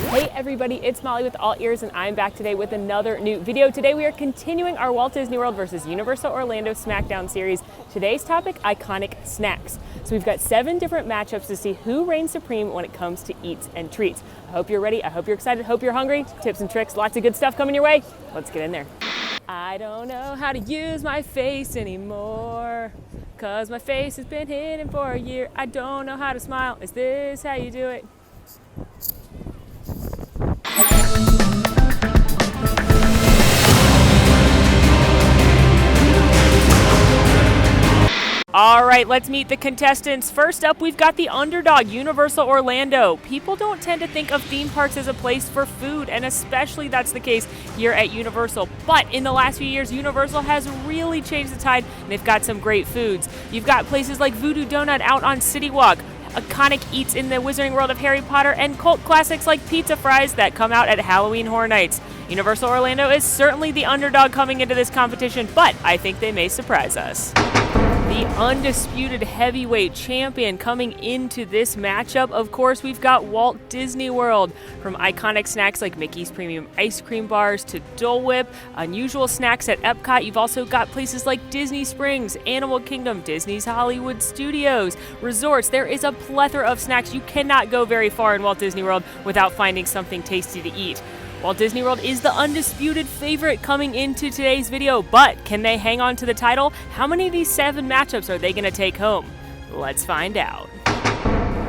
Hey everybody, it's Molly with All Ears and I'm back today with another new video. Today we are continuing our Walt Disney World versus Universal Orlando Smackdown series. Today's topic, iconic snacks. So we've got 7 different matchups to see who reigns supreme when it comes to eats and treats. I hope you're ready, I hope you're excited, I hope you're hungry. Tips and tricks, lots of good stuff coming your way. Let's get in there. I don't know how to use my face anymore, 'cause my face has been hidden for a year. I don't know how to smile, is this how you do it? All right, let's meet the contestants. First up, we've got the underdog, Universal Orlando. People don't tend to think of theme parks as a place for food, and especially that's the case here at Universal. But in the last few years, Universal has really changed the tide, and they've got some great foods. You've got places like Voodoo Donut out on City Walk, iconic eats in the Wizarding World of Harry Potter, and cult classics like pizza fries that come out at Halloween Horror Nights. Universal Orlando is certainly the underdog coming into this competition, but I think they may surprise us. The undisputed heavyweight champion coming into this matchup, of course, we've got Walt Disney World. From iconic snacks like Mickey's Premium Ice Cream Bars to Dole Whip, unusual snacks at Epcot, you've also got places like Disney Springs, Animal Kingdom, Disney's Hollywood Studios, resorts. There is a plethora of snacks. You cannot go very far in Walt Disney World without finding something tasty to eat. Walt Disney World is the undisputed favorite coming into today's video, but can they hang on to the title? How many of these 7 matchups are they going to take home? Let's find out.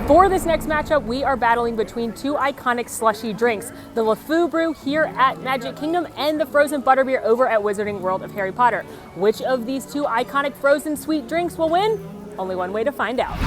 For this next matchup, we are battling between 2 iconic slushy drinks, the LeFou Brew here at Magic Kingdom and the frozen Butterbeer over at Wizarding World of Harry Potter. Which of these 2 iconic frozen sweet drinks will win? Only one way to find out.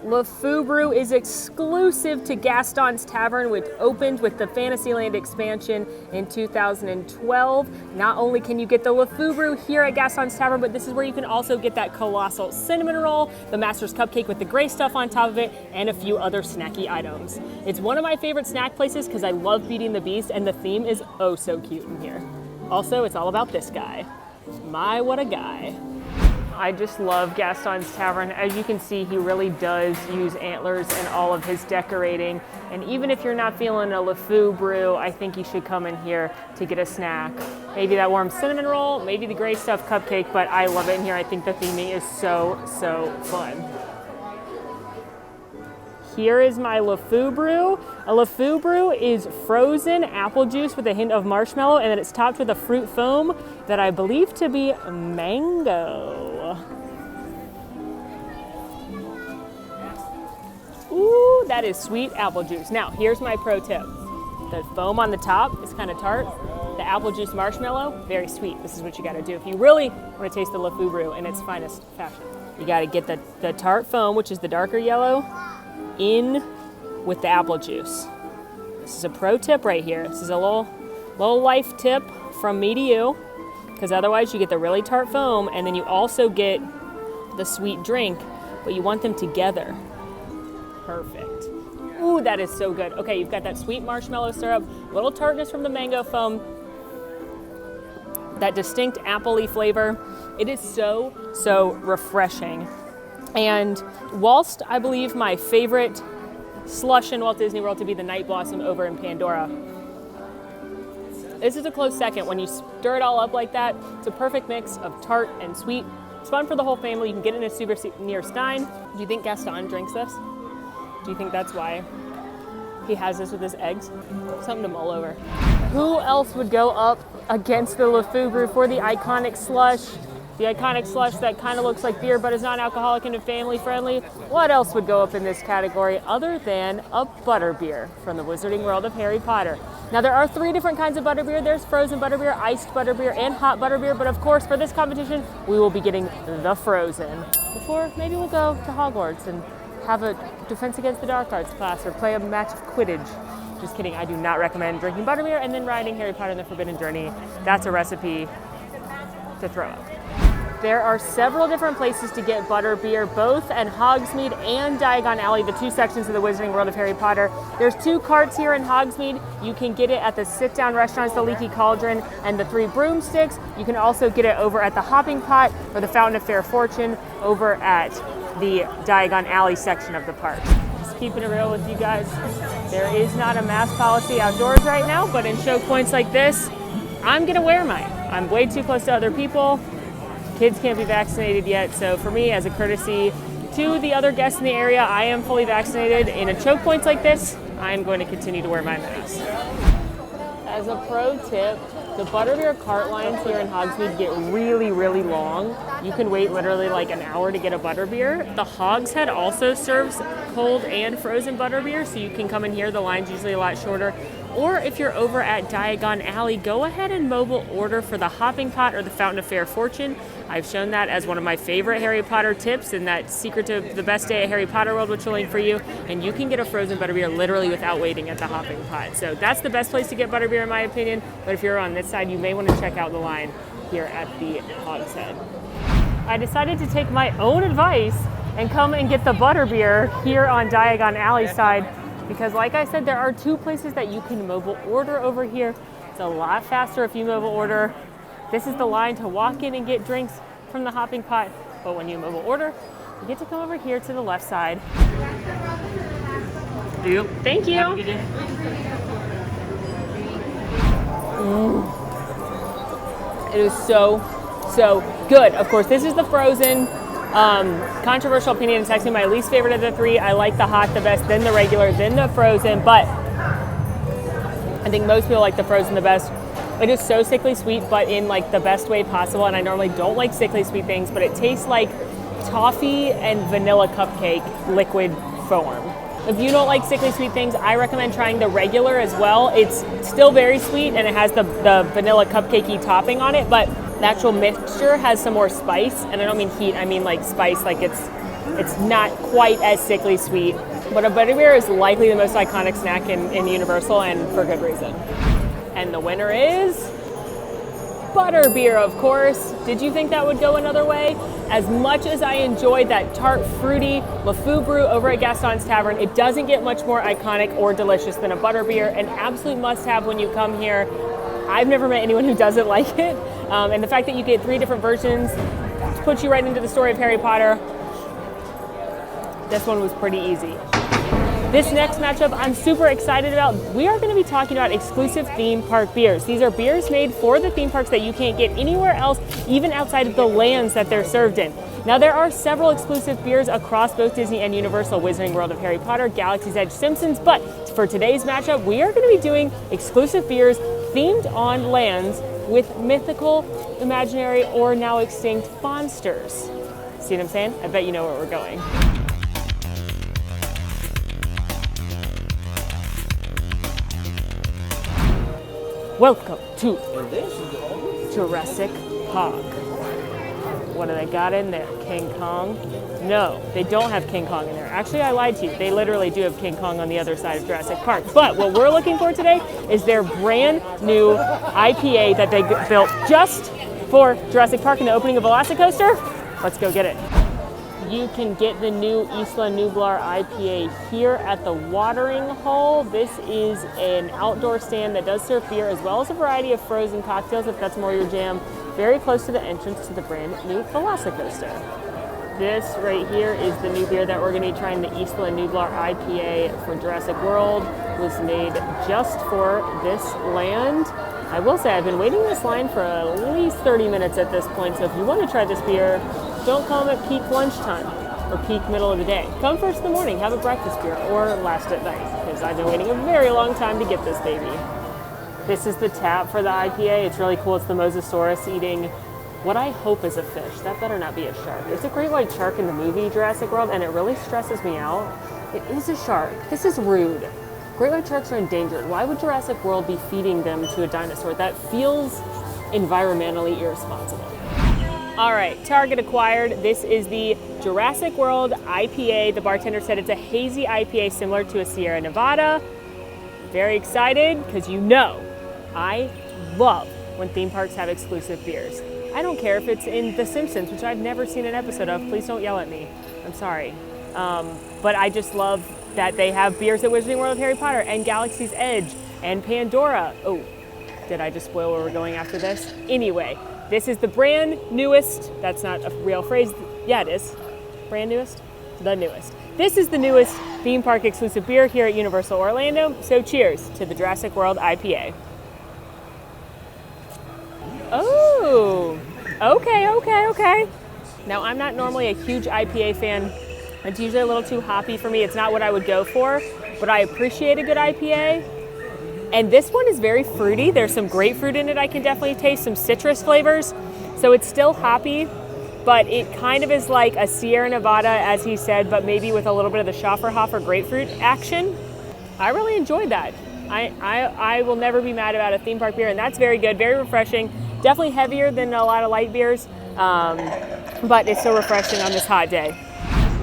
LeFou Brew is exclusive to Gaston's Tavern, which opened with the Fantasyland expansion in 2012. Not only can you get the LeFou Brew here at Gaston's Tavern, but this is where you can also get that colossal cinnamon roll, the Master's Cupcake with the gray stuff on top of it, and a few other snacky items. It's one of my favorite snack places because I love Beauty and the Beast, and the theme is oh so cute in here. Also, it's all about this guy. My, what a guy. I just love Gaston's Tavern. As you can see, he really does use antlers in all of his decorating. And even if you're not feeling a LeFou Brew, I think you should come in here to get a snack. Maybe that warm cinnamon roll, maybe the gray stuffed cupcake, but I love it in here. I think the theming is so, so fun. Here is my LeFou Brew. A LeFou Brew is frozen apple juice with a hint of marshmallow, and then it's topped with a fruit foam that I believe to be mango. Ooh, that is sweet apple juice. Now, here's my pro tip. The foam on the top is kind of tart. The apple juice marshmallow, very sweet. This is what you gotta do if you really wanna taste the LeFou Brew in its finest fashion. You gotta get the tart foam, which is the darker yellow, in with the apple juice. This is a pro tip right here. This is a little life tip from me to you, because otherwise you get the really tart foam and then you also get the sweet drink, but you want them together. Perfect. Ooh, that is so good. Okay, you've got that sweet marshmallow syrup, little tartness from the mango foam, that distinct apple-y flavor. It is so, so refreshing. And whilst I believe my favorite slush in Walt Disney World to be the Night Blossom over in Pandora, this is a close second. When you stir it all up like that, it's a perfect mix of tart and sweet. It's fun for the whole family. You can get it in a souvenir stein. Do you think Gaston drinks this? Do you think that's why he has this with his eggs? Something to mull over. Who else would go up against the LeFou Brew for the iconic slush? The iconic slush that kind of looks like beer but is non-alcoholic and family friendly. What else would go up in this category other than a Butterbeer from the Wizarding World of Harry Potter? Now there are 3 different kinds of Butterbeer. There's frozen Butterbeer, iced Butterbeer, and hot Butterbeer. But of course, for this competition, we will be getting the frozen. Before, maybe we'll go to Hogwarts and have a Defense Against the Dark Arts class or play a match of Quidditch. Just kidding, I do not recommend drinking Butterbeer and then riding Harry Potter and the Forbidden Journey. That's a recipe to throw up. There are several different places to get Butterbeer, both at Hogsmeade and Diagon Alley, the two sections of the Wizarding World of Harry Potter. There's 2 carts here in Hogsmeade. You can get it at the sit-down restaurants, the Leaky Cauldron and the 3 Broomsticks. You can also get it over at the Hopping Pot or the Fountain of Fair Fortune over at the Diagon Alley section of the park. Just keeping it real with you guys. There is not a mask policy outdoors right now, but in choke points like this, I'm gonna wear mine. I'm way too close to other people. Kids can't be vaccinated yet, so for me, as a courtesy to the other guests in the area, I am fully vaccinated. In a choke points like this, I'm going to continue to wear my mask. As a pro tip, the Butterbeer cart lines here in Hogsmeade get really, really long. You can wait literally like an hour to get a Butterbeer. The Hogshead also serves cold and frozen Butterbeer, so you can come in here. The line's usually a lot shorter. Or if you're over at Diagon Alley, go ahead and mobile order for the Hopping Pot or the Fountain of Fair Fortune. I've shown that as one of my favorite Harry Potter tips in that Secret to the Best Day at Harry Potter World, which will link for you. And you can get a frozen Butterbeer literally without waiting at the Hopping Pot. So that's the best place to get Butterbeer in my opinion. But if you're on this side, you may want to check out the line here at the Hogshead. I decided to take my own advice and come and get the Butterbeer here on Diagon Alley side. Because like I said, there are 2 places that you can mobile order over here. It's a lot faster if you mobile order. This is the line to walk in and get drinks from the Hopping Pot. But when you mobile order, you get to come over here to the left side. Thank you. It is so good. Of course, this is the frozen. Controversial opinion, it's actually my least favorite of the 3. I like the hot the best, then the regular, then the frozen, but I think most people like the frozen the best. It is so sickly sweet, but in like the best way possible, and I normally don't like sickly sweet things, but it tastes like toffee and vanilla cupcake liquid form. If you don't like sickly sweet things, I recommend trying the regular as well. It's still very sweet and it has the vanilla cupcakey topping on it, but the actual mixture has some more spice, and I don't mean heat, I mean like spice, like it's not quite as sickly sweet. But a Butterbeer is likely the most iconic snack in Universal, and for good reason. And the winner is Butterbeer, of course. Did you think that would go another way? As much as I enjoyed that tart, fruity LeFou Brew over at Gaston's Tavern, it doesn't get much more iconic or delicious than a Butterbeer. An absolute must-have when you come here. I've never met anyone who doesn't like it. And the fact that you get 3 different versions puts you right into the story of Harry Potter. This one was pretty easy. This next matchup I'm super excited about. We are going to be talking about exclusive theme park beers. These are beers made for the theme parks that you can't get anywhere else, even outside of the lands that they're served in. Now, there are several exclusive beers across both Disney and Universal, Wizarding World of Harry Potter, Galaxy's Edge, Simpsons, but for today's matchup, we are going to be doing exclusive beers themed on lands with mythical, imaginary, or now extinct monsters. See what I'm saying? I bet you know where we're going. Welcome to Jurassic Park. What do they got in there? King Kong? No, they don't have King Kong in there. Actually, I lied to you. They literally do have King Kong on the other side of Jurassic Park. But what we're looking for today is their brand new IPA that they built just for Jurassic Park in the opening of Velocicoaster. Let's go get it. You can get the new Isla Nublar IPA here at the watering hole. This is an outdoor stand that does serve beer as well as a variety of frozen cocktails if that's more your jam. Very close to the entrance to the brand new Velocicoaster. This right here is the new beer that we're going to be trying, the Isla Nublar IPA for Jurassic World. It was made just for this land. I will say I've been waiting in this line for at least 30 minutes at this point, so if you want to try this beer, don't come at peak lunchtime or peak middle of the day. Come first in the morning, have a breakfast beer, or last at night, because I've been waiting a very long time to get this baby. This is the tap for the IPA. It's really cool. It's the Mosasaurus eating what I hope is a fish. That better not be a shark. It's a great white shark in the movie Jurassic World, and it really stresses me out. It is a shark. This is rude. Great white sharks are endangered. Why would Jurassic World be feeding them to a dinosaur? That feels environmentally irresponsible. All right, Target acquired. This is the Jurassic World IPA. The bartender said it's a hazy IPA similar to a Sierra Nevada. Very excited because you know I love when theme parks have exclusive beers. I don't care if it's in The Simpsons, which I've never seen an episode of. Please don't yell at me. I'm sorry. But I just love that they have beers at Wizarding World of Harry Potter and Galaxy's Edge and Pandora. Oh, did I just spoil where we're going after this? Anyway, this is the brand newest, that's not a real phrase. Yeah, it is. Brand newest? The newest. This is the newest theme park exclusive beer here at Universal Orlando. So cheers to the Jurassic World IPA. Oh, okay. Now, I'm not normally a huge IPA fan. It's usually a little too hoppy for me. It's not what I would go for, but I appreciate a good IPA. And this one is very fruity. There's some grapefruit in it. I can definitely taste some citrus flavors. So it's still hoppy, but it kind of is like a Sierra Nevada, as he said, but maybe with a little bit of the Schafferhofer grapefruit action. I really enjoyed that. I will never be mad about a theme park beer, and that's very good, very refreshing. Definitely heavier than a lot of light beers, but it's so refreshing on this hot day.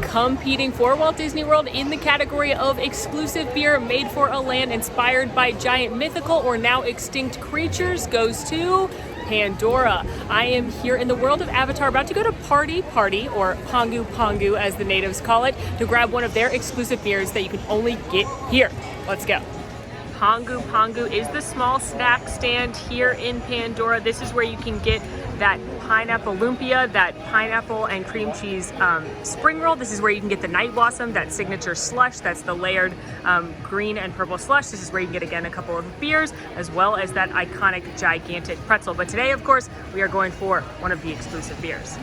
Competing for Walt Disney World in the category of exclusive beer made for a land inspired by giant mythical or now extinct creatures goes to Pandora. I am here in the world of Avatar, about to go to Party, or Pongu as the natives call it, to grab one of their exclusive beers that you can only get here. Let's go. Pongu is the small snack stand here in Pandora. This is where you can get that pineapple lumpia, that pineapple and cream cheese spring roll. This is where you can get the night blossom, that signature slush. That's the layered green and purple slush. This is where you can get, again, a couple of beers, as well as that iconic gigantic pretzel. But today, of course, we are going for one of the exclusive beers.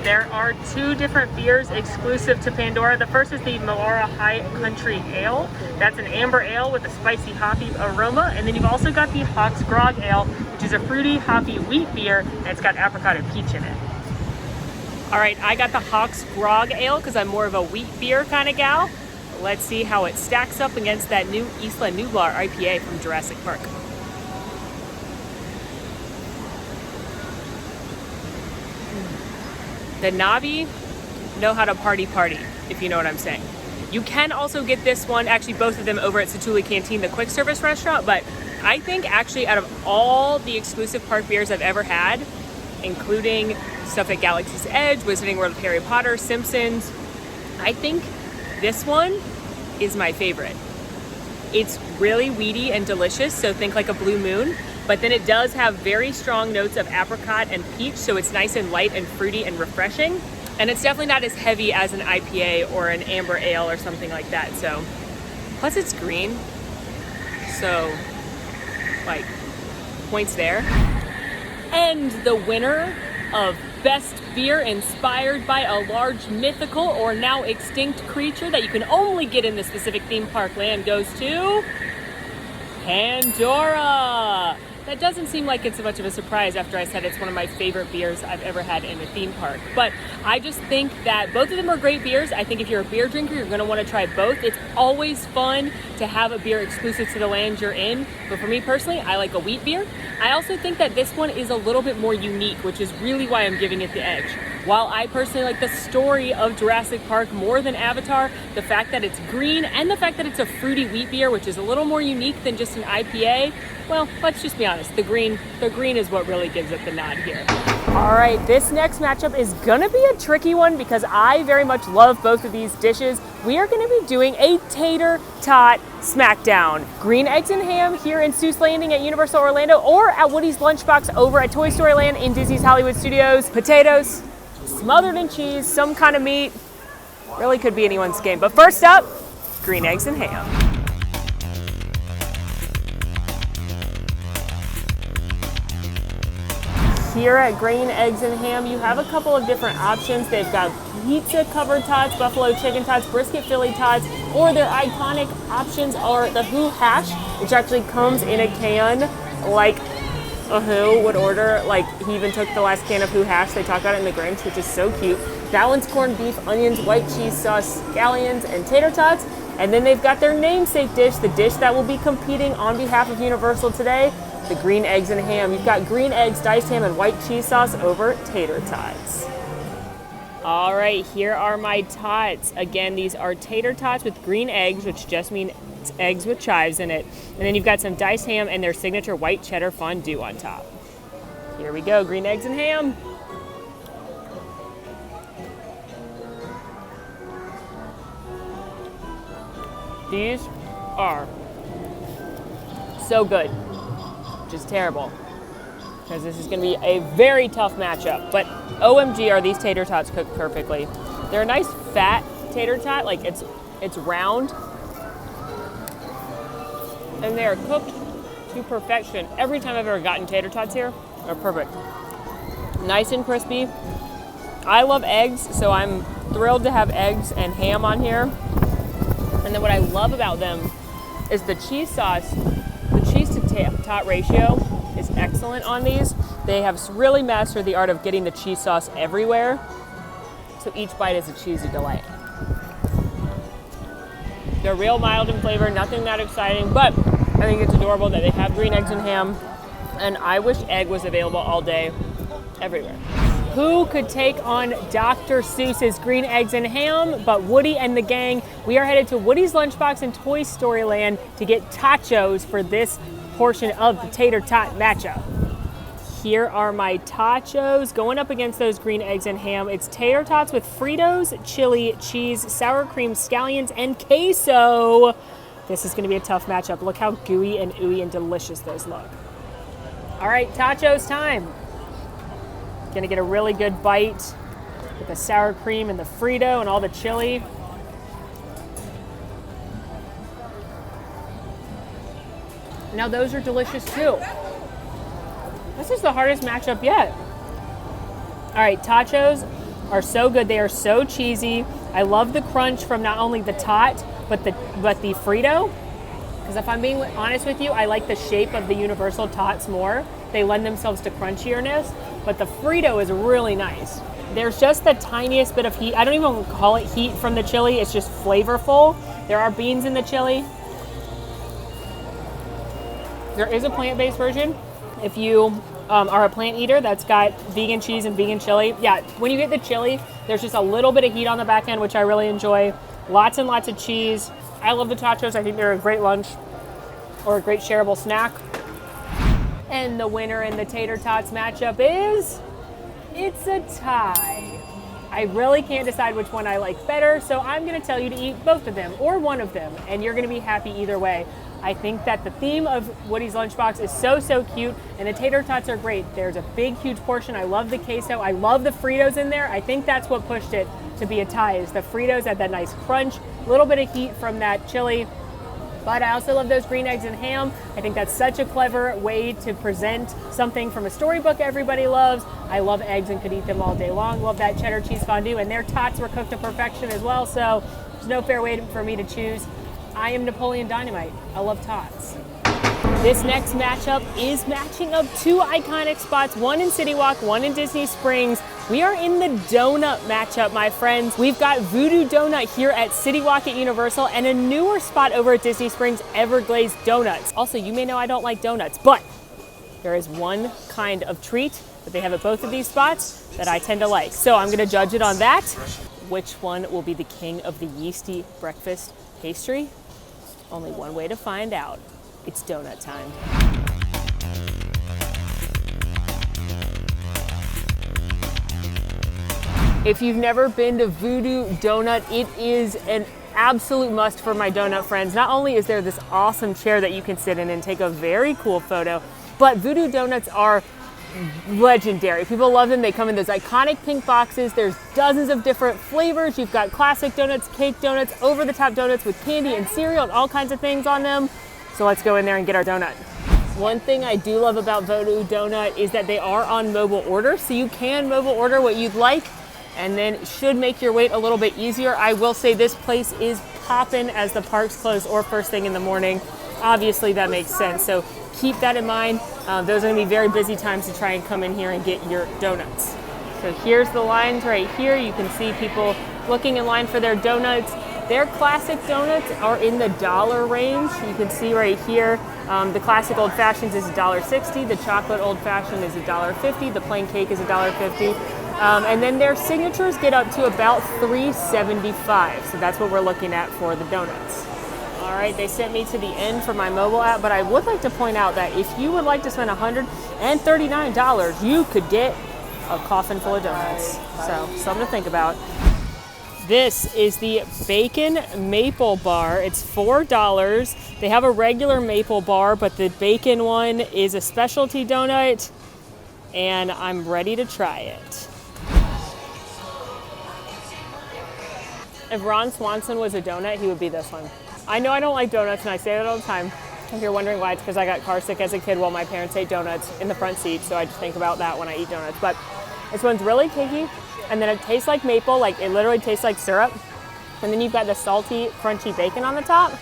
There are two different beers exclusive to Pandora. The first is the Melora High Country Ale. That's an amber ale with a spicy hoppy aroma. And then you've also got the Hawks Grog Ale, which is a fruity hoppy wheat beer, and it's got apricot and peach in it. All right, I got the Hawks Grog Ale because I'm more of a wheat beer kind of gal. Let's see how it stacks up against that new Isla Nublar IPA from Jurassic Park. The Navi know how to party, if you know what I'm saying. You can also get this one, actually both of them, over at Satu'li Canteen, the quick service restaurant, but I think actually out of all the exclusive park beers I've ever had, including stuff at Galaxy's Edge, Wizarding World of Harry Potter, Simpsons, I think this one is my favorite. It's really weedy and delicious, so think like a Blue Moon, but then it does have very strong notes of apricot and peach, so it's nice and light and fruity and refreshing. And it's definitely not as heavy as an IPA or an amber ale or something like that. So, plus it's green, so like points there. And the winner of Best Beer inspired by a large mythical or now extinct creature that you can only get in the specific theme park land goes to Pandora. That doesn't seem like it's much of a surprise after I said it's one of my favorite beers I've ever had in a theme park. But I just think that both of them are great beers. I think if you're a beer drinker, you're going to want to try both. It's always fun to have a beer exclusive to the land you're in. But for me personally, I like a wheat beer. I also think that this one is a little bit more unique, which is really why I'm giving it the edge. While I personally like the story of Jurassic Park more than Avatar, the fact that it's green and the fact that it's a fruity wheat beer, which is a little more unique than just an IPA, well, let's just be honest, the green is what really gives it the nod here. All right, this next matchup is gonna be a tricky one because I very much love both of these dishes. We are gonna be doing a tater tot smackdown. Green eggs and ham here in Seuss Landing at Universal Orlando, or at Woody's Lunchbox over at Toy Story Land in Disney's Hollywood Studios. Potatoes, smothered in cheese, some kind of meat. Really could be anyone's game. But first up, green eggs and ham. Here at Green Eggs and Ham, you have a couple of different options. They've got pizza covered tots, buffalo chicken tots, brisket Philly tots, or their iconic options are the Who hash, which actually comes in a can like a Who would order. Like, he even took the last can of Who hash. They talk about it in the Grinch, which is so cute. That one's corned beef, onions, white cheese sauce, scallions, and tater tots. And then they've got their namesake dish, the dish that will be competing on behalf of Universal today, the green eggs and ham. You've got green eggs, diced ham, and white cheese sauce over tater tots. All right, here are my tots. Again, these are tater tots with green eggs, which just mean eggs with chives in it. And then you've got some diced ham and their signature white cheddar fondue on top. Here we go, green eggs and ham. These are so good, just terrible, because this is going to be a very tough matchup. But OMG, are these tater tots cooked perfectly? They're a nice fat tater tot, like it's round, and they are cooked to perfection. Every time I've ever gotten tater tots here, they're perfect. Nice and crispy. I love eggs, so I'm thrilled to have eggs and ham on here. And then what I love about them is the cheese sauce. The cheese to tot ratio is excellent on these. They have really mastered the art of getting the cheese sauce everywhere, so each bite is a cheesy delight. They're real mild in flavor, nothing that exciting, but I think it's adorable that they have green eggs and ham, and I wish egg was available all day, everywhere. Who could take on Dr. Seuss's green eggs and ham but Woody and the gang? We are headed to Woody's Lunchbox in Toy Story Land to get tachos for this portion of the tater tot matchup. Here are my tachos going up against those green eggs and ham. It's tater tots with Fritos, chili, cheese, sour cream, scallions, and queso. This is going to be a tough matchup. Look how gooey and ooey and delicious those look. All right, tachos time. Gonna get a really good bite with the sour cream and the Frito and all the chili. Now those are delicious too. This is the hardest matchup yet. All right, tachos are so good. They are so cheesy. I love the crunch from not only the tot, but the Frito. Because if I'm being honest with you, I like the shape of the Universal tots more. They lend themselves to crunchierness, but the Frito is really nice. There's just the tiniest bit of heat. I don't even call it heat from the chili. It's just flavorful. There are beans in the chili. There is a plant-based version. If you are a plant eater that's got vegan cheese and vegan chili. Yeah, when you get the chili, there's just a little bit of heat on the back end, which I really enjoy. Lots and lots of cheese. I love the tachos. I think they're a great lunch or a great shareable snack. And the winner in the tater tots matchup is, it's a tie. I really can't decide which one I like better, so I'm gonna tell you to eat both of them or one of them, and you're gonna be happy either way. I think that the theme of Woody's Lunchbox is so cute, and the tater tots are great. There's a big, huge portion. I love the queso. I love the Fritos in there. I think that's what pushed it to be a tie, is the Fritos had that nice crunch, a little bit of heat from that chili. But I also love those green eggs and ham. I think that's such a clever way to present something from a storybook everybody loves. I love eggs and could eat them all day long. Love that cheddar cheese fondue, and their tots were cooked to perfection as well, so there's no fair way for me to choose. I am Napoleon Dynamite. I love tots. This next matchup is matching up two iconic spots, one in City Walk, one in Disney Springs. We are in the donut matchup, my friends. We've got Voodoo Donut here at City Walk at Universal and a newer spot over at Disney Springs, Everglazed Donuts. Also, you may know I don't like donuts, but there is one kind of treat that they have at both of these spots that I tend to like. So I'm gonna judge it on that. Which one will be the king of the yeasty breakfast pastry? Only one way to find out. It's donut time. If you've never been to Voodoo Donut, it is an absolute must for my donut friends. Not only is there this awesome chair that you can sit in and take a very cool photo, but Voodoo Donuts are legendary. People love them. They come in those iconic pink boxes. There's dozens of different flavors. You've got classic donuts, cake donuts, over-the-top donuts with candy and cereal and all kinds of things on them. So let's go in there and get our donut. One thing I do love about Voodoo Donut is that they are on mobile order, so you can mobile order what you'd like, and then it should make your wait a little bit easier. I will say this place is popping as the parks close or first thing in the morning. Obviously that makes sense, so keep that in mind. Those are gonna be very busy times to try and come in here and get your donuts. So here's the lines right here. You can see people looking in line for their donuts. Their classic donuts are in the dollar range. You can see right here, the classic old fashions is $1.60. The chocolate old fashioned is $1.50. The plain cake is $1.50. And then their signatures get up to about $3.75. So that's what we're looking at for the donuts. All right, they sent me to the end for my mobile app, but I would like to point out that if you would like to spend $139, you could get a coffin full of donuts. So, something to think about. This is the Bacon Maple Bar. It's $4. They have a regular maple bar, but the bacon one is a specialty donut, and I'm ready to try it. If Ron Swanson was a donut, he would be this one. I know I don't like donuts, and I say that all the time. If you're wondering why, it's because I got car sick as a kid while my parents ate donuts in the front seat, so I just think about that when I eat donuts. But this one's really cakey, and then it tastes like maple, like it literally tastes like syrup. And then you've got the salty, crunchy bacon on the top,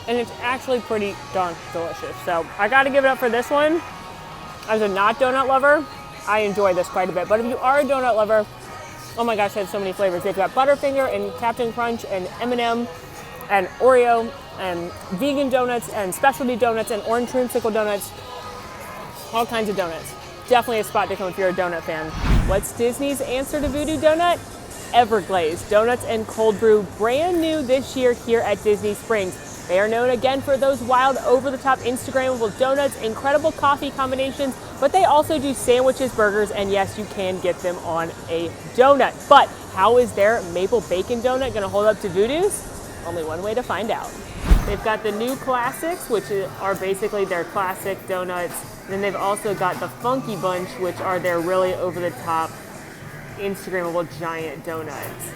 and it's actually pretty darn delicious. So I gotta give it up for this one. As a not donut lover, I enjoy this quite a bit. But if you are a donut lover, oh my gosh, they have so many flavors. They've got Butterfinger and Captain Crunch and M&M and Oreo and vegan donuts and specialty donuts and orange creamsicle donuts. All kinds of donuts. Definitely a spot to come if you're a donut fan. What's Disney's answer to Voodoo Donut? Everglazed donuts and cold brew, brand new this year here at Disney Springs. They are known again for those wild, over-the-top Instagrammable donuts, incredible coffee combinations, but they also do sandwiches, burgers, and yes, you can get them on a donut. But how is their maple bacon donut going to hold up to Voodoo's? Only one way to find out. They've got the new classics, which are basically their classic donuts. Then they've also got the Funky Bunch, which are their really over-the-top Instagrammable giant donuts.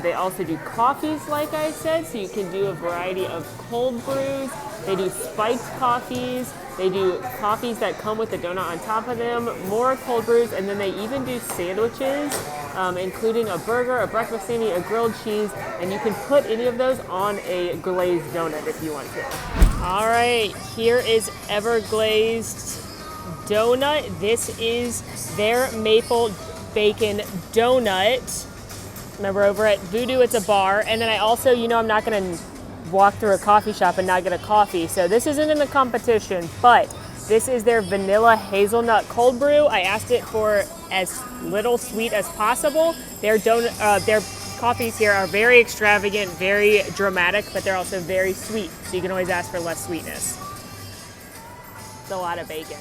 They also do coffees, like I said, so you can do a variety of cold brews. They do spiked coffees. They do coffees that come with a donut on top of them, more cold brews, and then they even do sandwiches, including a burger, a breakfast sandwich, a grilled cheese, and you can put any of those on a glazed donut if you want to. All right, here is Everglazed Donut. This is their maple bacon donut. Remember, over at Voodoo, it's a bar. And then I also, I'm not going to walk through a coffee shop and not get a coffee. So this isn't in the competition, but this is their vanilla hazelnut cold brew. I asked it for as little sweet as possible. Their coffees here are very extravagant, very dramatic, but they're also very sweet. So you can always ask for less sweetness. It's a lot of bacon.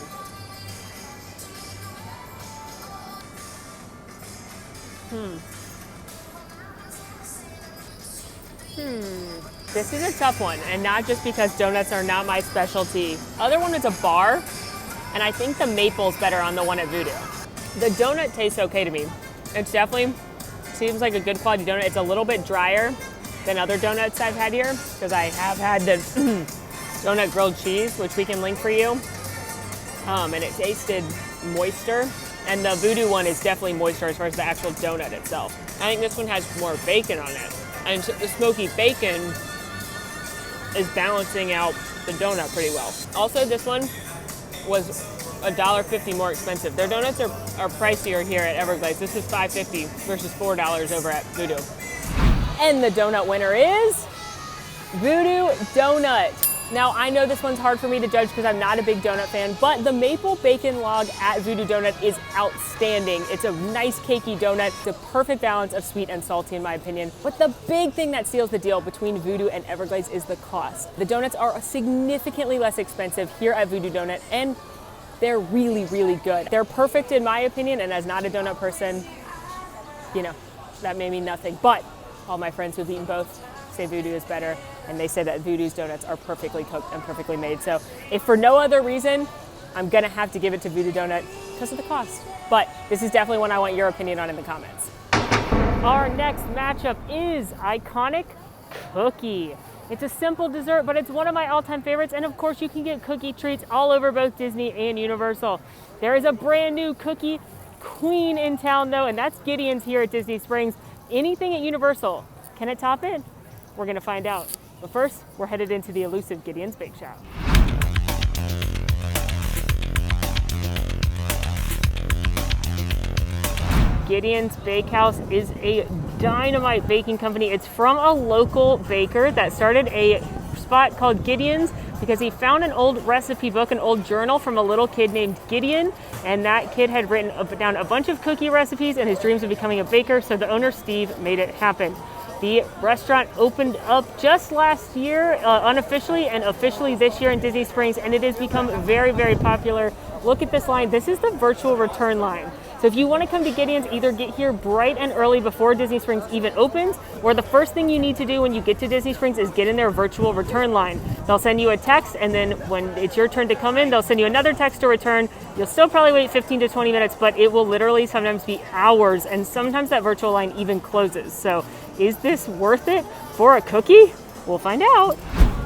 This is a tough one, and not just because donuts are not my specialty. Other one is a bar, and I think the maple's better on the one at Voodoo. The donut tastes okay to me. It's definitely seems like a good quality donut. It's a little bit drier than other donuts I've had here, because I have had the donut grilled cheese, which we can link for you. And it tasted moister. And the Voodoo one is definitely moister as far as the actual donut itself. I think this one has more bacon on it. And the smoky bacon is balancing out the donut pretty well. Also, this one was $1.50 more expensive. Their donuts are pricier here at Everglazed. This is $5.50 versus $4 over at Voodoo. And the donut winner is Voodoo Donut. Now, I know this one's hard for me to judge because I'm not a big donut fan, but the maple bacon log at Voodoo Donut is outstanding. It's a nice cakey donut. It's a perfect balance of sweet and salty in my opinion. But the big thing that seals the deal between Voodoo and Everglazed is the cost. The donuts are significantly less expensive here at Voodoo Donut, and they're really, really good. They're perfect in my opinion, and as not a donut person, that may mean nothing. But all my friends who've eaten both say Voodoo is better, and they say that Voodoo's donuts are perfectly cooked and perfectly made. So if for no other reason, I'm gonna have to give it to Voodoo Donut because of the cost. But this is definitely one I want your opinion on in the comments. Our next matchup is Iconic Cookie. It's a simple dessert, but it's one of my all-time favorites, and of course you can get cookie treats all over both Disney and Universal. There is a brand new cookie queen in town though, and that's Gideons here at Disney Springs. Anything at Universal, can it top it? We're gonna find out. But first, we're headed into the elusive Gideons Bake Shop. Gideons Bakehouse is a dynamite baking company. It's from a local baker that started a spot called Gideons because he found an old recipe book, an old journal from a little kid named Gideon, and that kid had written down a bunch of cookie recipes and his dreams of becoming a baker, so the owner, Steve, made it happen. The restaurant opened up just last year, unofficially, and officially this year in Disney Springs, and it has become very, very popular. Look at this line. This is the virtual return line. So if you want to come to Gideon's, either get here bright and early before Disney Springs even opens, or the first thing you need to do when you get to Disney Springs is get in their virtual return line. They'll send you a text, and then when it's your turn to come in, they'll send you another text to return. You'll still probably wait 15 to 20 minutes, but it will literally sometimes be hours, and sometimes that virtual line even closes. So is this worth it for a cookie? We'll find out.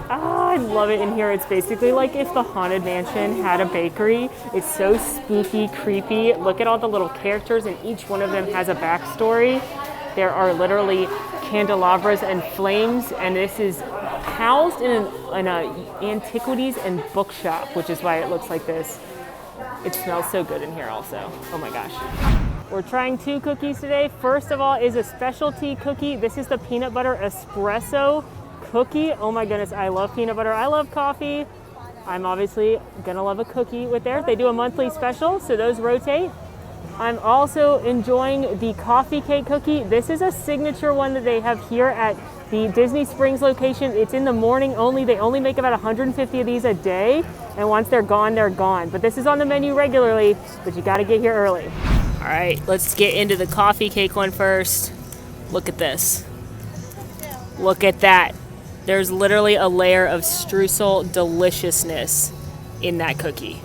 I love it in here. It's basically like if the Haunted Mansion had a bakery. It's so spooky, creepy. Look at all the little characters, and each one of them has a backstory. There are literally candelabras and flames, and this is housed in an antiquities and bookshop, which is why it looks like this. It smells so good in here also. Oh my gosh. We're trying 2 cookies today. First of all is a specialty cookie. This is the peanut butter espresso cookie. Oh my goodness, I love peanut butter. I love coffee. I'm obviously gonna love a cookie with there. They do a monthly special, so those rotate. I'm also enjoying the coffee cake cookie. This is a signature one that they have here at the Disney Springs location. It's in the morning only. They only make about 150 of these a day, and once they're gone, they're gone. But this is on the menu regularly, but you gotta get here early. All right, let's get into the coffee cake one first. Look at this. Look at that. There's literally a layer of streusel deliciousness in that cookie.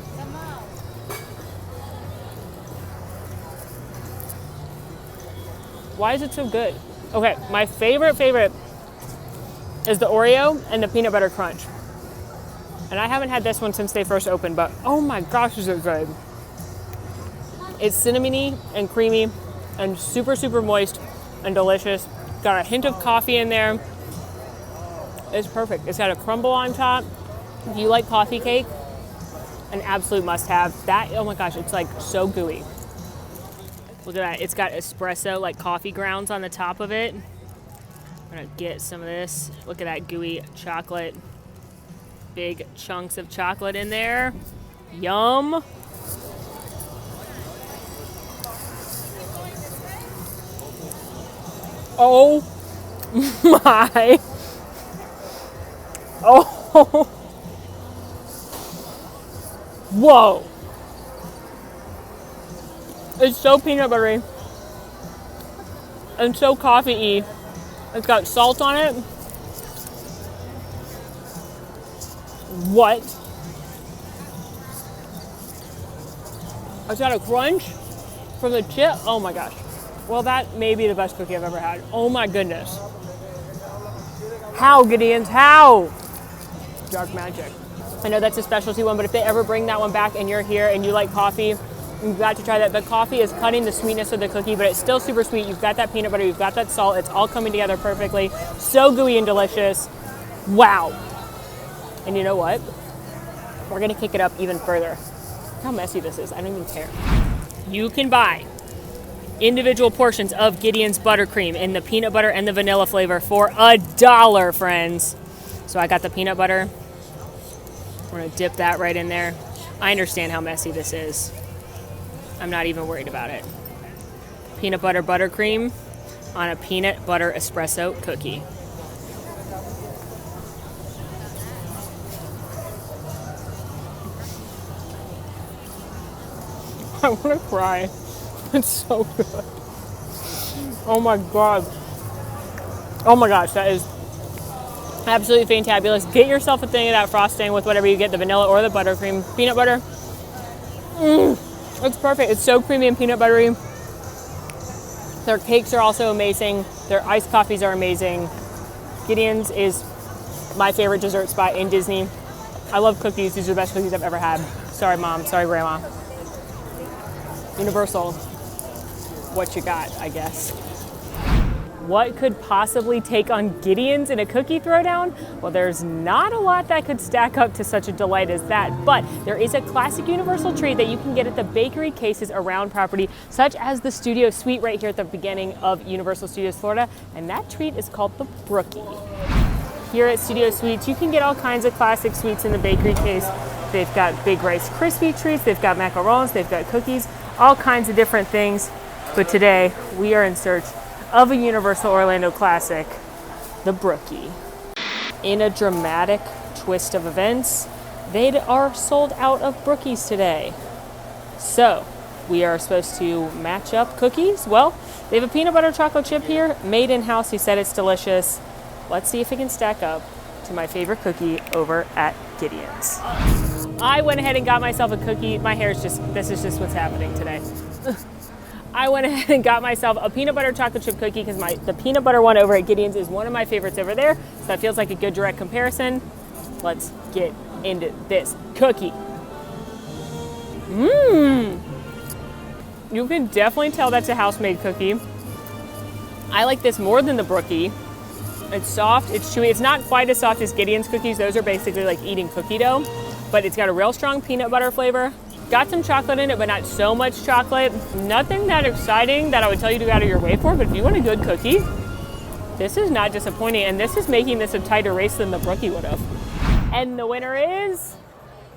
Why is it so good? Okay, my favorite is the Oreo and the peanut butter crunch. And I haven't had this one since they first opened, but oh my gosh, is it good. It's cinnamony and creamy and super, super moist and delicious. Got a hint of coffee in there. It's perfect. It's got a crumble on top. If you like coffee cake, an absolute must-have. That, oh my gosh, it's like so gooey. Look at that. It's got espresso, like coffee grounds on the top of it. I'm gonna get some of this. Look at that gooey chocolate. Big chunks of chocolate in there. Yum. Oh my. Oh. Whoa. It's so peanut buttery and so coffee-y. It's got salt on it. What? It's got a crunch from the chip. Oh my gosh. Well, that may be the best cookie I've ever had. Oh my goodness. How, Gideons? How? Dark magic. I know that's a specialty one, but if they ever bring that one back and you're here and you like coffee, you've got to try that. The coffee is cutting the sweetness of the cookie, but it's still super sweet. You've got that peanut butter, you've got that salt. It's all coming together perfectly. So gooey and delicious. Wow. And you know what? We're gonna kick it up even further. Look how messy this is. I don't even care. You can buy individual portions of Gideon's buttercream in the peanut butter and the vanilla flavor for $1, friends. So I got the peanut butter. We're gonna dip that right in there. I understand how messy this is. I'm not even worried about it. Peanut butter buttercream on a peanut butter espresso cookie. I want to cry. It's so good. Oh my god. Oh my gosh, that is absolutely fantabulous. Get yourself a thing of that frosting with whatever you get, the vanilla or the buttercream. Peanut butter. It's perfect. It's so creamy and peanut buttery. Their cakes are also amazing. Their iced coffees are amazing. Gideon's is my favorite dessert spot in Disney. I love cookies. These are the best cookies I've ever had. Sorry, Mom. Sorry, Grandma. Universal. What you got, I guess. What could possibly take on Gideon's in a cookie throwdown? Well, there's not a lot that could stack up to such a delight as that, but there is a classic Universal treat that you can get at the bakery cases around property, such as the Studio Suite right here at the beginning of Universal Studios Florida, and that treat is called the Brookie. Here at Studio Suites, you can get all kinds of classic sweets in the bakery case. They've got Big Rice Krispie treats, they've got macarons, they've got cookies, all kinds of different things. But today, we are in search of a Universal Orlando classic, the Brookie. In a dramatic twist of events, they are sold out of Brookies today. So, we are supposed to match up cookies. Well, they have a peanut butter chocolate chip here, made in-house. He said it's delicious. Let's see if it can stack up to my favorite cookie over at Gideons. I went ahead and got myself a cookie. My hair's this is just what's happening today. I went ahead and got myself a peanut butter chocolate chip cookie because the peanut butter one over at Gideons is one of my favorites over there. So that feels like a good direct comparison. Let's get into this cookie. You can definitely tell that's a house-made cookie. I like this more than the Brookie. It's soft, it's chewy. It's not quite as soft as Gideon's cookies. Those are basically like eating cookie dough, but it's got a real strong peanut butter flavor. Got some chocolate in it, but not so much chocolate. Nothing that exciting that I would tell you to go out of your way for, but if you want a good cookie, this is not disappointing, and this is making this a tighter race than the Brookie would have. And the winner is,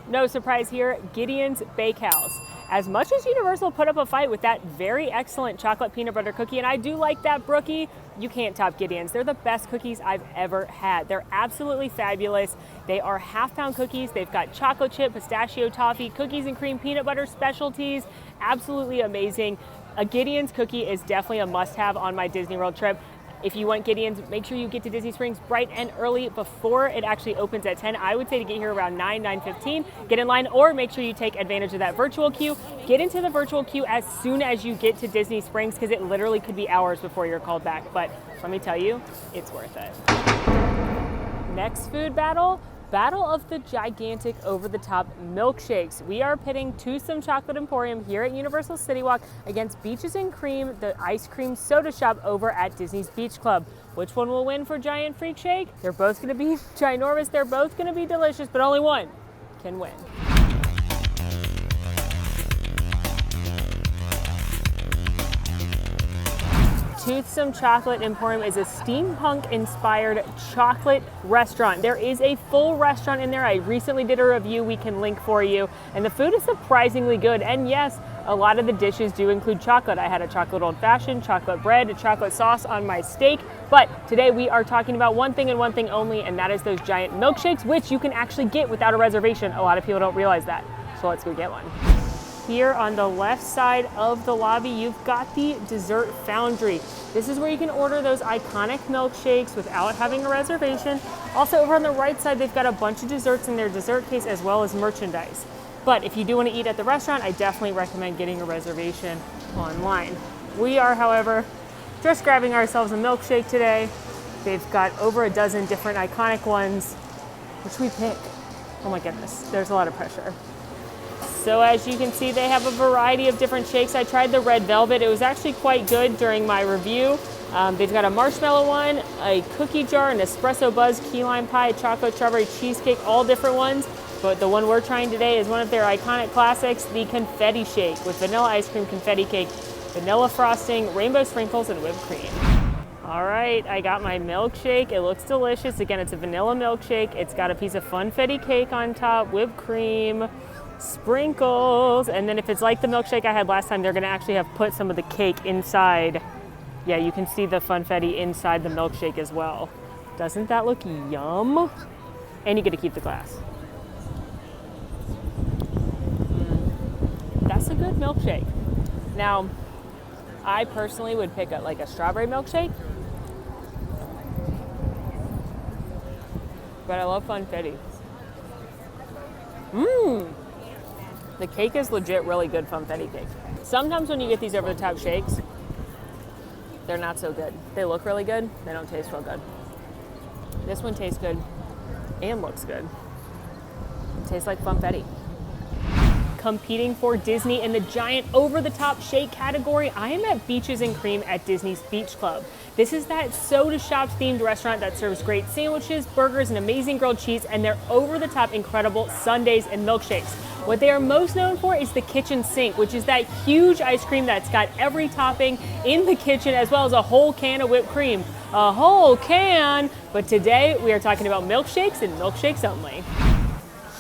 no surprise here, Gideon's Bakehouse. As much as Universal put up a fight with that very excellent chocolate peanut butter cookie, and I do like that Brookie, you can't top Gideon's. They're the best cookies I've ever had. They're absolutely fabulous. They are half-pound cookies. They've got chocolate chip, pistachio toffee, cookies and cream, peanut butter specialties. Absolutely amazing. A Gideon's cookie is definitely a must-have on my Disney World trip. If you want Gideon's, make sure you get to Disney Springs bright and early before it actually opens at 10. I would say to get here around 9:15, get in line, or make sure you take advantage of that virtual queue. Get into the virtual queue as soon as you get to Disney Springs because it literally could be hours before you're called back. But let me tell you, it's worth it. Next food battle of the gigantic over-the-top milkshakes. We are pitting Twosome Chocolate Emporium here at Universal City Walk against Beaches and Cream, the ice cream soda shop over at Disney's Beach Club. Which one will win for Giant Freak Shake? They're both gonna be ginormous, they're both gonna be delicious, but only one can win. Twosome Chocolate Emporium is a steampunk-inspired chocolate restaurant. There is a full restaurant in there. I recently did a review we can link for you, and the food is surprisingly good. And yes, a lot of the dishes do include chocolate. I had a chocolate old-fashioned, chocolate bread, a chocolate sauce on my steak, but today we are talking about one thing and one thing only, and that is those giant milkshakes, which you can actually get without a reservation. A lot of people don't realize that, so let's go get one. Here on the left side of the lobby, you've got the Dessert Foundry. This is where you can order those iconic milkshakes without having a reservation. Also over on the right side, they've got a bunch of desserts in their dessert case as well as merchandise. But if you do want to eat at the restaurant, I definitely recommend getting a reservation online. We are, however, just grabbing ourselves a milkshake today. They've got over a dozen different iconic ones. Which we pick? Oh my goodness, there's a lot of pressure. So as you can see, they have a variety of different shakes. I tried the red velvet. It was actually quite good during my review. They've got a marshmallow one, a cookie jar, an espresso buzz, key lime pie, chocolate strawberry cheesecake, all different ones. But the one we're trying today is one of their iconic classics, the confetti shake with vanilla ice cream confetti cake, vanilla frosting, rainbow sprinkles, and whipped cream. All right, I got my milkshake. It looks delicious. Again, it's a vanilla milkshake. It's got a piece of funfetti cake on top, whipped cream, sprinkles, and then if it's like the milkshake I had last time, they're gonna actually have put some of the cake inside. Yeah, you can see the funfetti inside the milkshake as well. Doesn't that look yum? And you get to keep the glass. That's a good milkshake. Now, I personally would pick like a strawberry milkshake, but I love funfetti. The cake is legit really good funfetti cake. Sometimes when you get these over-the-top shakes, they're not so good. They look really good, they don't taste real good. This one tastes good and looks good. It tastes like funfetti. Competing for Disney in the giant over-the-top shake category, I am at Beaches and Cream at Disney's Beach Club. This is that soda shop themed restaurant that serves great sandwiches, burgers, and amazing grilled cheese, and their over-the-top incredible sundaes and milkshakes. What they are most known for is the kitchen sink, which is that huge ice cream that's got every topping in the kitchen, as well as a whole can of whipped cream. A whole can! But today we are talking about milkshakes and milkshakes only.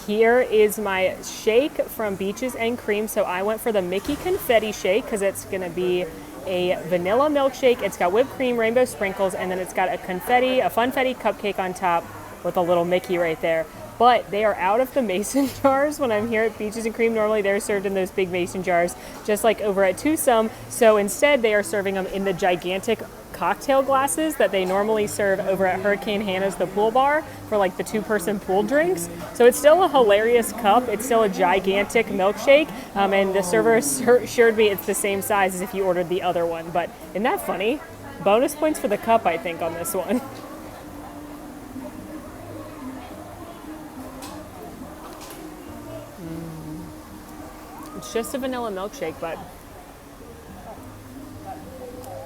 Here is my shake from Beaches and Cream. So I went for the Mickey Confetti Shake because it's going to be a vanilla milkshake. It's got whipped cream, rainbow sprinkles, and then it's got a funfetti cupcake on top with a little Mickey right there. But they are out of the mason jars when I'm here at Beaches and Cream. Normally they're served in those big mason jars, just like over at Twosome. So instead they are serving them in the gigantic cocktail glasses that they normally serve over at Hurricane Hannah's, the pool bar, for like the 2-person pool drinks. So it's still a hilarious cup. It's still a gigantic milkshake. And the server assured me it's the same size as if you ordered the other one. But isn't that funny? Bonus points for the cup, I think, on this one. It's just a vanilla milkshake, but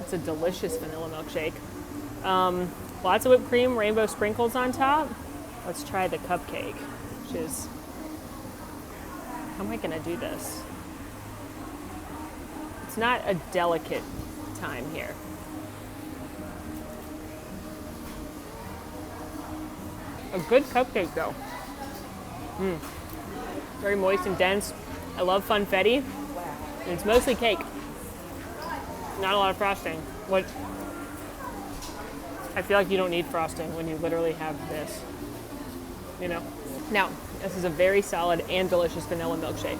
it's a delicious vanilla milkshake. Lots of whipped cream, rainbow sprinkles on top. Let's try the cupcake, which is, how am I gonna do this? It's not a delicate time here. A good cupcake though. Very moist and dense. I love funfetti. And it's mostly cake. Not a lot of frosting. What? I feel like you don't need frosting when you literally have this. You know? Now, this is a very solid and delicious vanilla milkshake.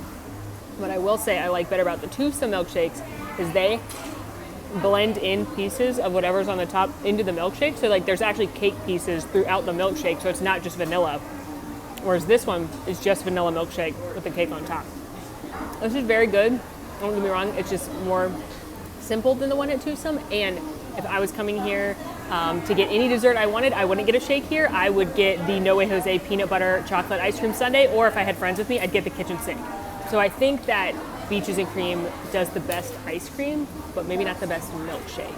What I will say I like better about the Twosome milkshakes is they blend in pieces of whatever's on the top into the milkshake. So like there's actually cake pieces throughout the milkshake, so it's not just vanilla. Whereas this one is just vanilla milkshake with the cake on top. This is very good. Don't get me wrong, it's just more simple than the one at Twosome. And if I was coming here to get any dessert I wanted, I wouldn't get a shake here. I would get the No Way Jose peanut butter chocolate ice cream sundae, or if I had friends with me, I'd get the kitchen sink. So I think that Beaches and Cream does the best ice cream, but maybe not the best milkshake.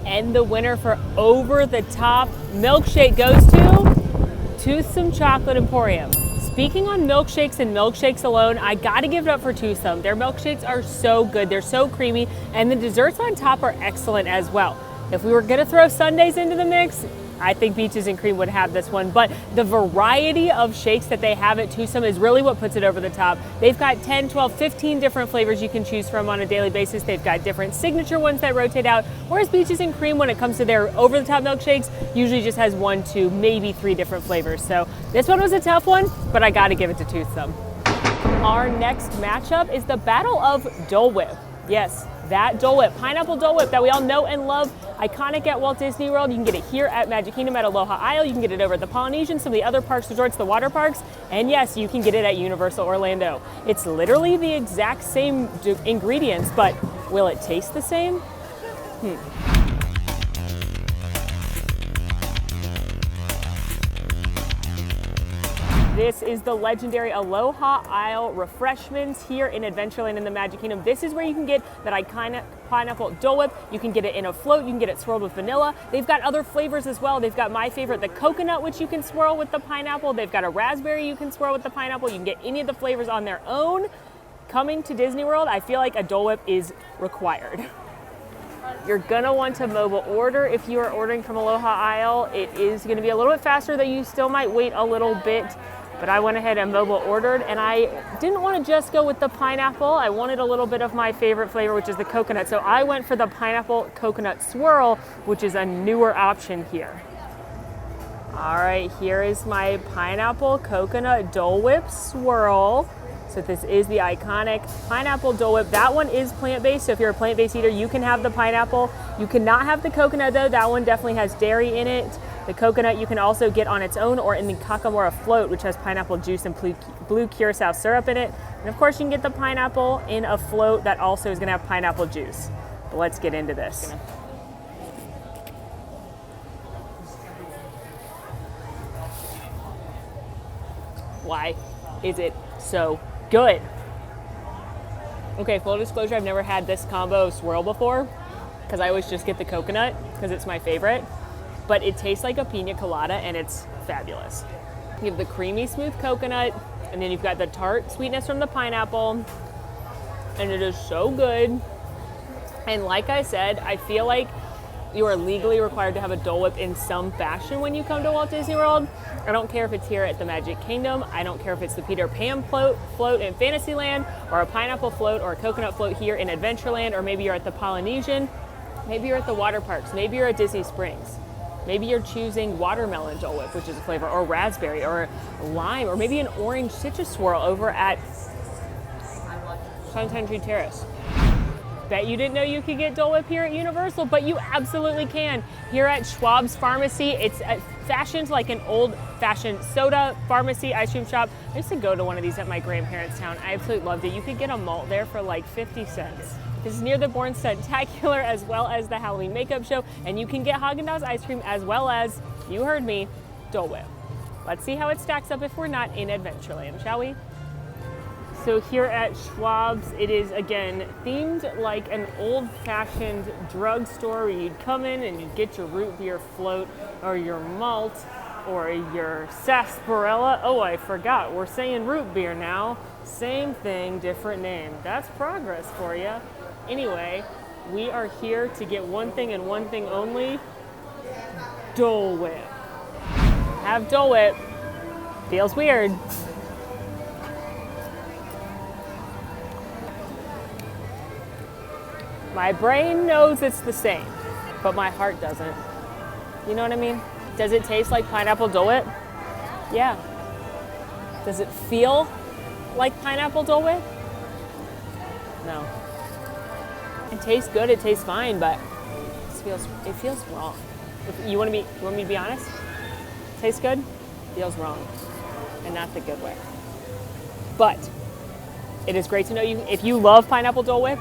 And the winner for over the top milkshake goes to Twosome Chocolate Emporium. Speaking on milkshakes and milkshakes alone, I gotta give it up for Twosome. Their milkshakes are so good, they're so creamy, and the desserts on top are excellent as well. If we were gonna throw sundaes into the mix, I think Beaches and Cream would have this one, but the variety of shakes that they have at Twosome is really what puts it over the top. They've got 10, 12, 15 different flavors you can choose from on a daily basis. They've got different signature ones that rotate out, whereas Beaches and Cream, when it comes to their over-the-top milkshakes, usually just has 1, 2, maybe 3 different flavors. So this one was a tough one, but I gotta give it to Twosome. Our next matchup is the Battle of Dole Whip. Yes, that Dole Whip, pineapple Dole Whip that we all know and love, iconic at Walt Disney World. You can get it here at Magic Kingdom at Aloha Aisle. You can get it over at the Polynesian, some of the other parks, resorts, the water parks, and yes, you can get it at Universal Orlando. It's literally the exact same ingredients, but will it taste the same? This is the legendary Aloha Aisle refreshments here in Adventureland in the Magic Kingdom. This is where you can get that iconic pineapple Dole Whip. You can get it in a float. You can get it swirled with vanilla. They've got other flavors as well. They've got my favorite, the coconut, which you can swirl with the pineapple. They've got a raspberry you can swirl with the pineapple. You can get any of the flavors on their own. Coming to Disney World, I feel like a Dole Whip is required. You're gonna want to mobile order if you are ordering from Aloha Aisle. It is gonna be a little bit faster, though you still might wait a little bit. But I went ahead and mobile ordered, and I didn't want to just go with the pineapple. I wanted a little bit of my favorite flavor, which is the coconut. So I went for the pineapple coconut swirl, which is a newer option here. All right, here is my pineapple coconut Dole Whip swirl. So this is the iconic pineapple Dole Whip. That one is plant-based, so if you're a plant-based eater, you can have the pineapple. You cannot have the coconut though. That one definitely has dairy in it. The coconut you can also get on its own or in the Kakamora float, which has pineapple juice and blue curacao syrup in it. And of course you can get the pineapple in a float that also is gonna have pineapple juice. But let's get into this. Why is it so good? Okay, full disclosure, I've never had this combo swirl before because I always just get the coconut because it's my favorite. But it tastes like a pina colada and it's fabulous. You have the creamy smooth coconut and then you've got the tart sweetness from the pineapple, and it is so good. And like I said, I feel like You are legally required to have a Dole Whip in some fashion when you come to Walt Disney World. I don't care if it's here at the Magic Kingdom. I don't care if it's the Peter Pan float in Fantasyland, or a pineapple float or a coconut float here in Adventureland, or maybe you're at the Polynesian. Maybe you're at the water parks. Maybe you're at Disney Springs. Maybe you're choosing watermelon Dole Whip, which is a flavor, or raspberry, or lime, or maybe an orange citrus swirl over at Sunshine Tree Terrace. Bet you didn't know you could get Dole Whip here at Universal, but you absolutely can. Here at Schlebs Pharmacy, it's fashioned like an old-fashioned soda pharmacy ice cream shop. I used to go to one of these at my grandparents' town. I absolutely loved it. You could get a malt there for like 50 cents. This is near the Born Stuntacular as well as the Halloween makeup show, and you can get Haagen-Dazs ice cream as well as, you heard me, Dole Whip. Let's see how it stacks up if we're not in Adventureland, shall we? So here at Schwab's, it is again themed like an old-fashioned drugstore where you'd come in and you'd get your root beer float or your malt or your sarsaparilla. Oh, I forgot, we're saying root beer now. Same thing, different name. That's progress for you. Anyway, we are here to get one thing and one thing only, Dole Whip. Have Dole Whip. Feels weird. My brain knows it's the same, but my heart doesn't. You know what I mean? Does it taste like pineapple Dole Whip? Yeah. Does it feel like pineapple Dole Whip? No. It tastes good, it tastes fine, but it feels wrong. You want me to be honest? Tastes good, feels wrong, and not the good way. But it is great to know if you love pineapple Dole Whip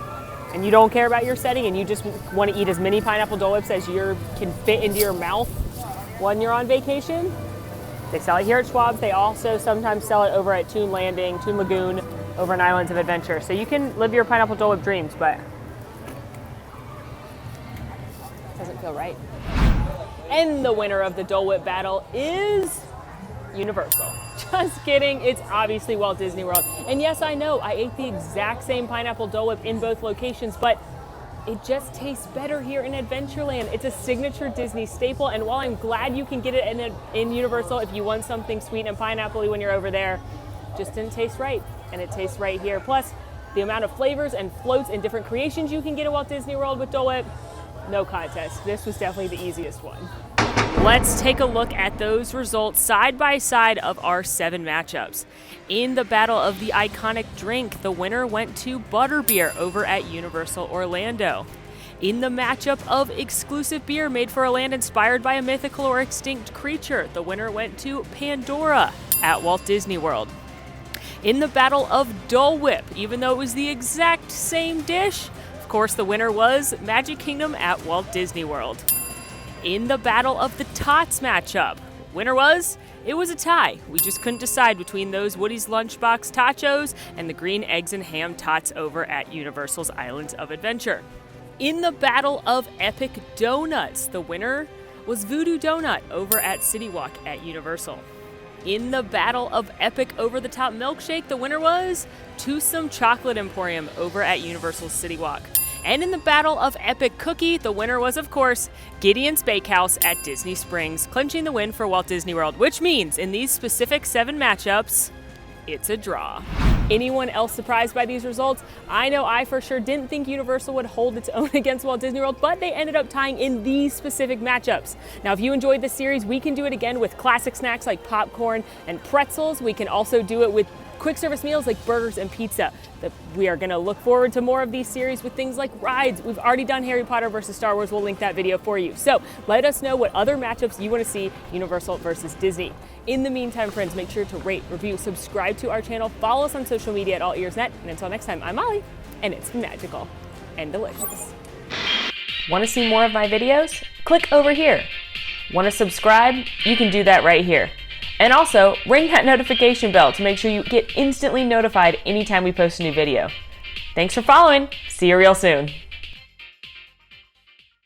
and you don't care about your setting and you just want to eat as many pineapple Dole Whips as you can fit into your mouth when you're on vacation. They sell it here at Schwab's. They also sometimes sell it over at Toon Lagoon, over in Islands of Adventure. So you can live your pineapple Dole Whip dreams, but it doesn't feel right. And the winner of the Dole Whip battle is Universal. Just kidding, it's obviously Walt Disney World. And yes, I know, I ate the exact same pineapple Dole Whip in both locations, but it just tastes better here in Adventureland. It's a signature Disney staple, and while I'm glad you can get it in Universal if you want something sweet and pineapple-y when you're over there, it just didn't taste right, and it tastes right here. Plus, the amount of flavors and floats and different creations you can get at Walt Disney World with Dole Whip, no contest. This was definitely the easiest one. Let's take a look at those results side by side of our 7 matchups. In the battle of the iconic drink, the winner went to Butterbeer over at Universal Orlando. In the matchup of exclusive beer made for a land inspired by a mythical or extinct creature, the winner went to Pandora at Walt Disney World. In the battle of Dole Whip, even though it was the exact same dish, of course the winner was Magic Kingdom at Walt Disney World. In the battle of the Tots matchup, winner was, it was a tie. We just couldn't decide between those Woody's Lunchbox Tachos and the green eggs and ham tots over at Universal's Islands of Adventure. In the battle of epic donuts, the winner was Voodoo Donut over at City Walk at Universal. In the battle of epic over-the-top milkshake, the winner was Twosome Chocolate Emporium over at Universal's City Walk. And in the battle of epic cookie, the winner was, of course, Gideons Bakehouse at Disney Springs, clinching the win for Walt Disney World, which means in these specific 7 matchups, it's a draw. Anyone else surprised by these results? I know I for sure didn't think Universal would hold its own against Walt Disney World, but they ended up tying in these specific matchups. Now, if you enjoyed this series, we can do it again with classic snacks like popcorn and pretzels. We can also do it with quick service meals like burgers and pizza. We are gonna look forward to more of these series with things like rides. We've already done Harry Potter versus Star Wars. We'll link that video for you. So let us know what other matchups you wanna see Universal versus Disney. In the meantime, friends, make sure to rate, review, subscribe to our channel, follow us on social media at AllEars.net, and until next time, I'm Molly, and it's been magical and delicious. Wanna see more of my videos? Click over here. Wanna subscribe? You can do that right here. And also, ring that notification bell to make sure you get instantly notified anytime we post a new video. Thanks for following. See you real soon.